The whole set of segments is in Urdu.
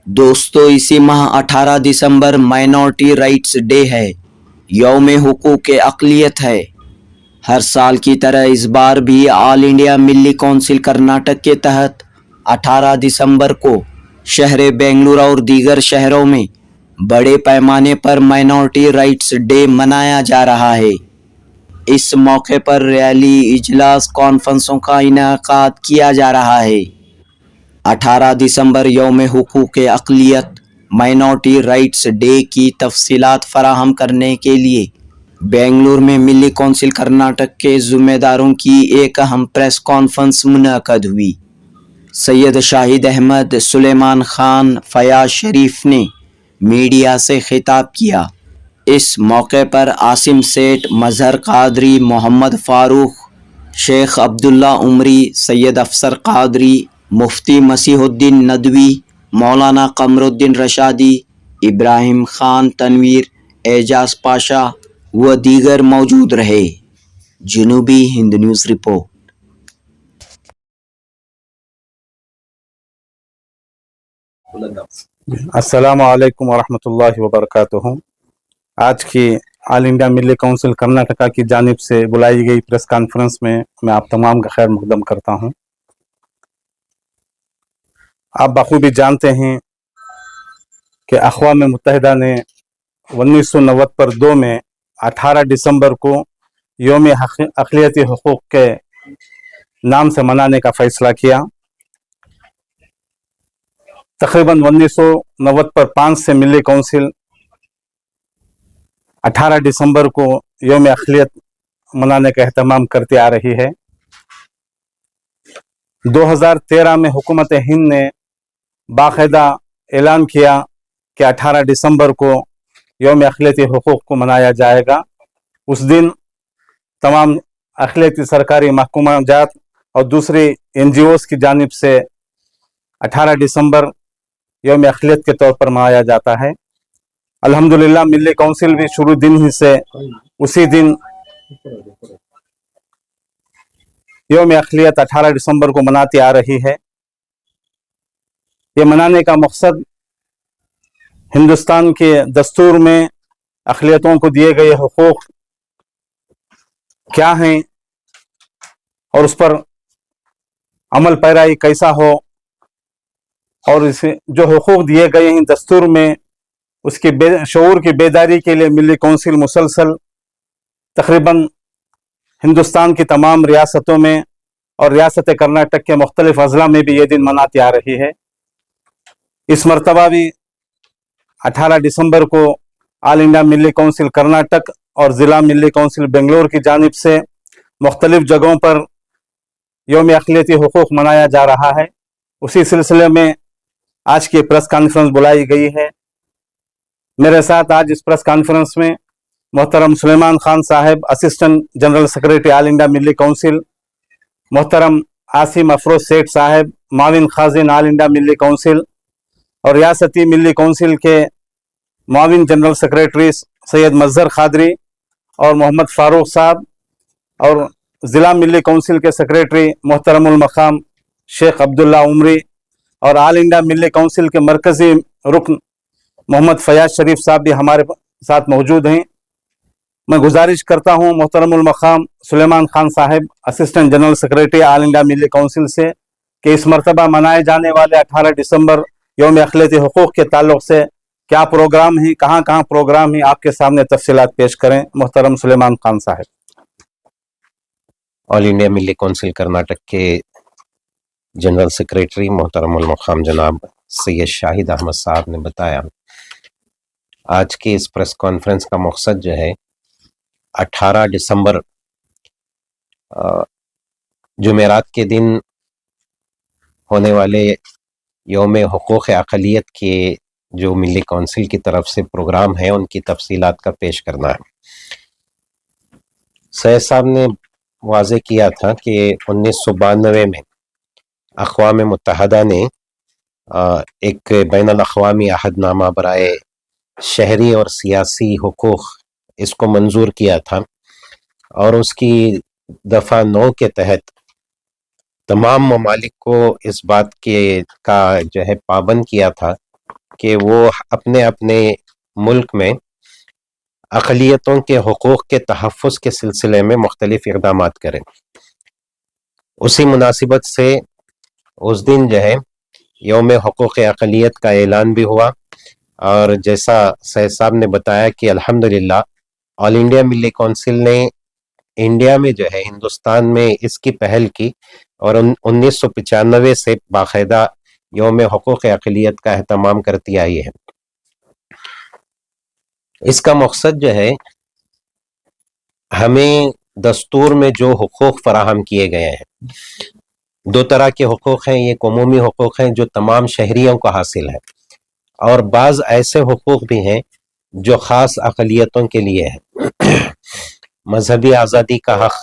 دوستو اسی ماہ 18 دسمبر مائنورٹی رائٹس ڈے ہے، یوم حقوق اقلیت ہے۔ ہر سال کی طرح اس بار بھی آل انڈیا ملی کونسل کرناٹک کے تحت 18 دسمبر کو شہر بنگلورو اور دیگر شہروں میں بڑے پیمانے پر مائنورٹی رائٹس ڈے منایا جا رہا ہے۔ اس موقع پر ریلی، اجلاس، کانفرنسوں کا انعقاد کیا جا رہا ہے۔ 18 دسمبر یوم حقوق اقلیت مائنورٹی رائٹس ڈے کی تفصیلات فراہم کرنے کے لیے بنگلور میں ملی کونسل کرناٹک کے ذمہ داروں کی ایک اہم پریس کانفرنس منعقد ہوئی۔ سید شاہد احمد، سلیمان خان، فیاض شریف نے میڈیا سے خطاب کیا۔ اس موقع پر عاصم سیٹھ، مظہر قادری، محمد فاروق، شیخ عبداللہ عمری، سید افسر قادری، مفتی مسیح الدین ندوی، مولانا قمر الدین رشادی، ابراہیم خان تنویر، اعجاز پاشا و دیگر موجود رہے۔ جنوبی ہند نیوز رپورٹ۔ السلام علیکم ورحمۃ اللہ وبرکاتہ۔ آج کی آل انڈیا ملی کونسل کرناٹکا کی جانب سے بلائی گئی پریس کانفرنس میں آپ تمام کا خیر مقدم کرتا ہوں۔ آپ بخوبی جانتے ہیں کہ اقوام متحدہ نے 1992 میں 18 دسمبر کو یوم اقلیتی حقوق کے نام سے منانے کا فیصلہ کیا۔ تقریباً 1990 پر 5 سے ملی کونسل 18 دسمبر کو یوم اقلیت منانے کا اہتمام کرتی آ رہی ہے۔ 2013 میں حکومت ہند نے باقاعدہ اعلان کیا کہ 18 دسمبر کو یوم اقلیتی حقوق کو منایا جائے گا۔ اس دن تمام اقلیتی سرکاری محکمہ جات اور دوسری NGOs کی جانب سے 18 دسمبر یوم اقلیت کے طور پر منایا جاتا ہے۔ الحمدللہ ملی کونسل بھی شروع دن ہی سے اسی دن یوم اقلیت 18 دسمبر کو مناتی آ رہی ہے۔ یہ منانے کا مقصد ہندوستان کے دستور میں اقلیتوں کو دیے گئے حقوق کیا ہیں اور اس پر عمل پیرائی کیسا ہو، اور اسے جو حقوق دیے گئے ہیں دستور میں اس کی شعور کی بیداری کے لیے ملی کونسل مسلسل تقریباً ہندوستان کی تمام ریاستوں میں اور ریاست کرناٹک کے مختلف اضلاع میں بھی یہ دن مناتی آ رہی ہے۔ اس مرتبہ بھی 18 دسمبر کو آل انڈیا ملی کونسل کرناٹک اور ضلع ملی کونسل بنگلور کی جانب سے مختلف جگہوں پر یوم اقلیتی حقوق منایا جا رہا ہے۔ اسی سلسلے میں آج کی پریس کانفرنس بلائی گئی ہے۔ میرے ساتھ آج اس پریس کانفرنس میں محترم سلیمان خان صاحب، اسسٹنٹ جنرل سیکرٹری آل انڈیا ملی کونسل، محترم عاصم افروز سیٹھ صاحب، معاون خازن آل انڈیا ملی کونسل، اور ریاستی ملی کونسل کے معاون جنرل سیکرٹری سید مظہر قادری اور محمد فاروق صاحب، اور ضلع ملی کونسل کے سیکرٹری محترم المقام شیخ عبداللہ عمری، اور آل انڈیا ملی کونسل کے مرکزی رکن محمد فیاض شریف صاحب بھی ہمارے ساتھ موجود ہیں۔ میں گزارش کرتا ہوں محترم المقام سلیمان خان صاحب، اسسٹنٹ جنرل سیکرٹری آل انڈیا ملی کونسل سے، کہ اس مرتبہ منائے جانے والے 18 دسمبر یوم اقلیتی حقوق کے تعلق سے کیا پروگرام ہیں، کہاں کہاں پروگرام ہیں، آپ کے سامنے تفصیلات پیش کریں۔ محترم سلیمان خان صاحب۔ آل انڈیا ملی کونسل کرناٹک کے جنرل سیکرٹری محترم المقام جناب سید شاہد احمد صاحب نے بتایا، آج کی اس پریس کانفرنس کا مقصد جو ہے 18 دسمبر جمعرات کے دن ہونے والے یوم حقوق اقلیت کے جو ملی کونسل کی طرف سے پروگرام ہیں ان کی تفصیلات کا پیش کرنا ہے۔ سید صاحب نے واضح کیا تھا کہ 1992 میں اقوام متحدہ نے ایک بین الاقوامی عہد نامہ برائے شہری اور سیاسی حقوق اس کو منظور کیا تھا، اور اس کی دفعہ 9 کے تحت تمام ممالک کو اس بات کا جو ہے پابند کیا تھا کہ وہ اپنے اپنے ملک میں اقلیتوں کے حقوق کے تحفظ کے سلسلے میں مختلف اقدامات کریں. اسی مناسبت سے اس دن جو ہے یوم حقوق اقلیت کا اعلان بھی ہوا، اور جیسا سید صاحب نے بتایا کہ الحمدللہ آل انڈیا ملی کونسل نے انڈیا میں جو ہے ہندوستان میں اس کی پہل کی، اور 1995 سے باقاعدہ یوم حقوق اقلیت کا اہتمام کرتی آئی ہے. اس کا مقصد جو ہے ہمیں دستور میں جو حقوق فراہم کیے گئے ہیں، دو طرح کے حقوق ہیں. ایک عمومی حقوق ہیں جو تمام شہریوں کو حاصل ہے، اور بعض ایسے حقوق بھی ہیں جو خاص اقلیتوں کے لیے ہے. مذہبی آزادی کا حق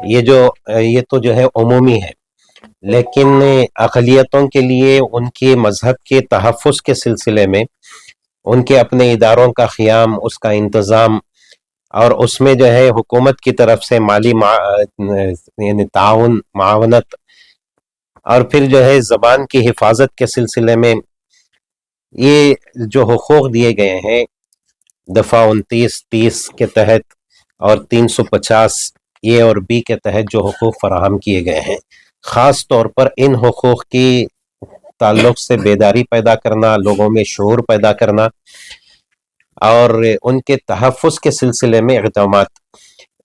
یہ تو جو ہے عمومی ہے، لیکن اقلیتوں کے لیے ان کے مذہب کے تحفظ کے سلسلے میں ان کے اپنے اداروں کا قیام، اس کا انتظام، اور اس میں جو ہے حکومت کی طرف سے مالی یعنی تعاون، معاونت، اور پھر جو ہے زبان کی حفاظت کے سلسلے میں یہ جو حقوق دیے گئے ہیں دفعہ 29-30 کے تحت اور 350 اے اور بی کے تحت جو حقوق فراہم کیے گئے ہیں، خاص طور پر ان حقوق کی تعلق سے بیداری پیدا کرنا، لوگوں میں شعور پیدا کرنا، اور ان کے تحفظ کے سلسلے میں اقدامات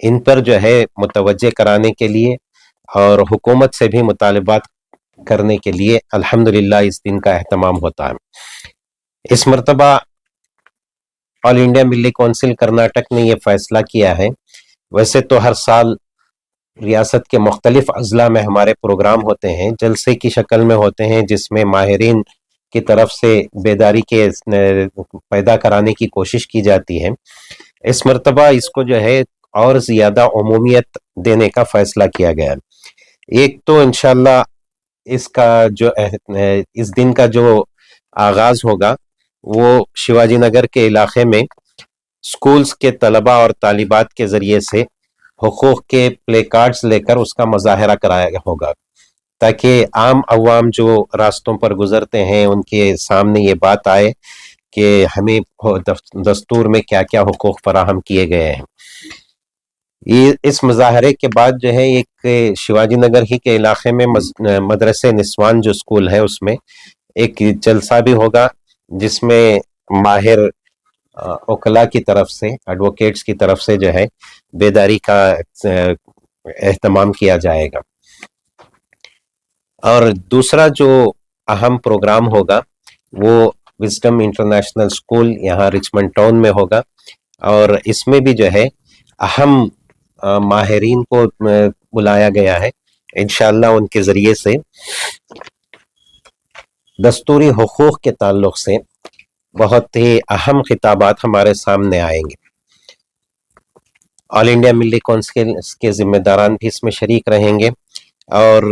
ان پر جو ہے متوجہ کرانے کے لیے اور حکومت سے بھی مطالبات کرنے کے لیے الحمدللہ اس دن کا اہتمام ہوتا ہے. اس مرتبہ آل انڈیا ملی کونسل کرناٹک نے یہ فیصلہ کیا ہے. ویسے تو ہر سال ریاست کے مختلف اضلاع میں ہمارے پروگرام ہوتے ہیں، جلسے کی شکل میں ہوتے ہیں، جس میں ماہرین کی طرف سے بیداری کے پیدا کرانے کی کوشش کی جاتی ہے. اس مرتبہ اس کو جو ہے اور زیادہ عمومیت دینے کا فیصلہ کیا گیا. ایک تو انشاءاللہ اس دن کا جو آغاز ہوگا وہ شیواجی نگر کے علاقے میں سکولز کے طلباء اور طالبات کے ذریعے سے حقوق کے پلے کارڈز لے کر اس کا مظاہرہ کرایا ہوگا، تاکہ عام عوام جو راستوں پر گزرتے ہیں ان کے سامنے یہ بات آئے کہ ہمیں دستور میں کیا کیا حقوق فراہم کیے گئے ہیں. اس مظاہرے کے بعد جو ہے ایک شیواجی نگر ہی کے علاقے میں مدرسے نسوان جو سکول ہے اس میں ایک جلسہ بھی ہوگا، جس میں ماہر وکلاء کی طرف سے، ایڈوکیٹس کی طرف سے جو ہے بیداری کا اہتمام کیا جائے گا. اور دوسرا جو اہم پروگرام ہوگا وہ وزڈم انٹرنیشنل سکول یہاں رچمنڈ ٹاؤن میں ہوگا، اور اس میں بھی جو ہے اہم ماہرین کو بلایا گیا ہے. انشاءاللہ ان کے ذریعے سے دستوری حقوق کے تعلق سے بہت ہی اہم خطابات ہمارے سامنے آئیں گے. آل انڈیا ملی کونسل کے ذمہ داران بھی اس میں شریک رہیں گے، اور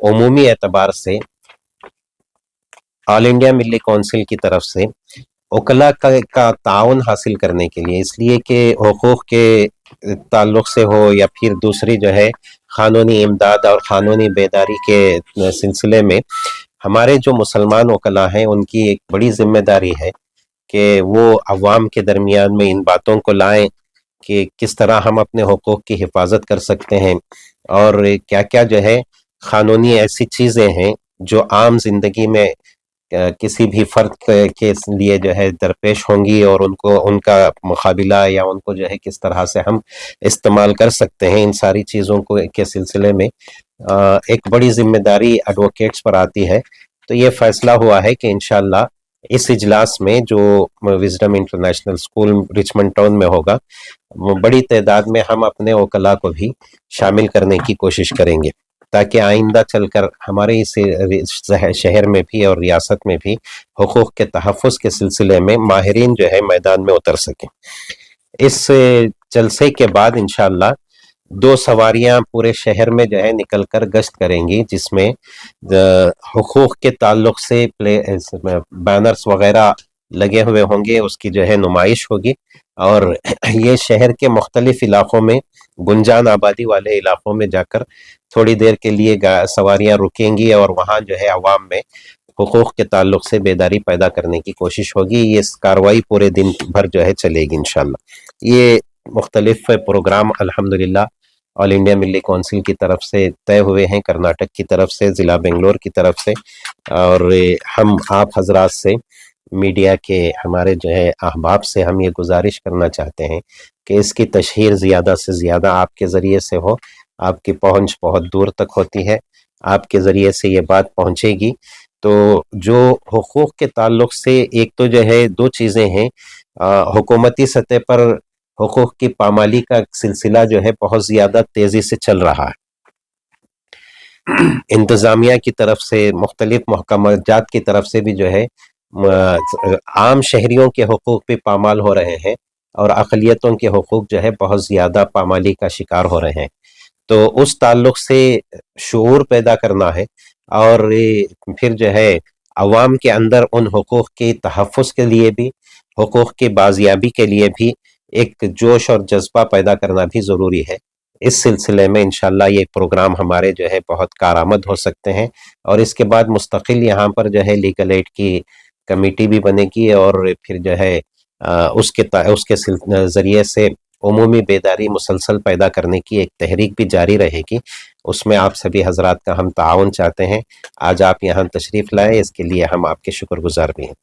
عمومی اعتبار سے آل انڈیا ملی کونسل کی طرف سے وکلاء کا تعاون حاصل کرنے کے لیے، اس لیے کہ حقوق کے تعلق سے ہو یا پھر دوسری جو ہے قانونی امداد اور قانونی بیداری کے سلسلے میں، ہمارے جو مسلمان وکلاء ہیں ان کی ایک بڑی ذمہ داری ہے کہ وہ عوام کے درمیان میں ان باتوں کو لائیں کہ کس طرح ہم اپنے حقوق کی حفاظت کر سکتے ہیں، اور کیا کیا جو ہے قانونی ایسی چیزیں ہیں جو عام زندگی میں کسی بھی فرد کے لیے جو ہے درپیش ہوں گی، اور ان کا مقابلہ یا ان کو جو ہے کس طرح سے ہم استعمال کر سکتے ہیں. ان ساری چیزوں کے سلسلے میں ایک بڑی ذمہ داری ایڈوکیٹس پر آتی ہے. تو یہ فیصلہ ہوا ہے کہ انشاءاللہ اس اجلاس میں جو wisdom international school Richmond town میں ہوگا، بڑی تعداد میں ہم اپنے وکلاء کو بھی شامل کرنے کی کوشش کریں گے، تاکہ آئندہ چل کر ہمارے اس شہر میں بھی اور ریاست میں بھی حقوق کے تحفظ کے سلسلے میں ماہرین جو ہے میدان میں اتر سکیں. اس جلسے کے بعد انشاءاللہ 2 سواریاں پورے شہر میں جو ہے نکل کر گشت کریں گی، جس میں حقوق کے تعلق سے بینرز وغیرہ لگے ہوئے ہوں گے، اس کی جو ہے نمائش ہوگی، اور یہ شہر کے مختلف علاقوں میں گنجان آبادی والے علاقوں میں جا کر تھوڑی دیر کے لیے سواریاں رکیں گی، اور وہاں جو ہے عوام میں حقوق کے تعلق سے بیداری پیدا کرنے کی کوشش ہوگی. یہ کاروائی پورے دن بھر جو ہے چلے گی انشاءاللہ. یہ مختلف پروگرام الحمدللہ آل انڈیا ملی کونسل کی طرف سے طے ہوئے ہیں، کرناٹک کی طرف سے، ضلع بنگلور کی طرف سے، اور ہم آپ حضرات سے، میڈیا کے ہمارے جو ہے احباب سے ہم یہ گزارش کرنا چاہتے ہیں کہ اس کی تشہیر زیادہ سے زیادہ آپ کے ذریعے سے ہو. آپ کی پہنچ بہت دور تک ہوتی ہے، آپ کے ذریعے سے یہ بات پہنچے گی. تو جو حقوق کے تعلق سے ایک تو جو ہے دو چیزیں ہیں، حکومتی سطح پر حقوق کی پامالی کا سلسلہ جو ہے بہت زیادہ تیزی سے چل رہا ہے. انتظامیہ کی طرف سے، مختلف محکمہ جات کی طرف سے بھی جو ہے عام شہریوں کے حقوق بھی پامال ہو رہے ہیں، اور اقلیتوں کے حقوق جو ہے بہت زیادہ پامالی کا شکار ہو رہے ہیں. تو اس تعلق سے شعور پیدا کرنا ہے، اور پھر جو ہے عوام کے اندر ان حقوق کے تحفظ کے لیے بھی، حقوق کی بازیابی کے لیے بھی ایک جوش اور جذبہ پیدا کرنا بھی ضروری ہے. اس سلسلے میں انشاءاللہ یہ پروگرام ہمارے جو ہے بہت کارآمد ہو سکتے ہیں. اور اس کے بعد مستقل یہاں پر جو ہے لیگل ایڈ کی کمیٹی بھی بنے گی، اور پھر جو ہے اس کے ذریعے سے عمومی بیداری مسلسل پیدا کرنے کی ایک تحریک بھی جاری رہے گی. اس میں آپ سبھی حضرات کا ہم تعاون چاہتے ہیں. آج آپ یہاں تشریف لائے، اس کے لیے ہم آپ کے شکر گزار بھی ہیں.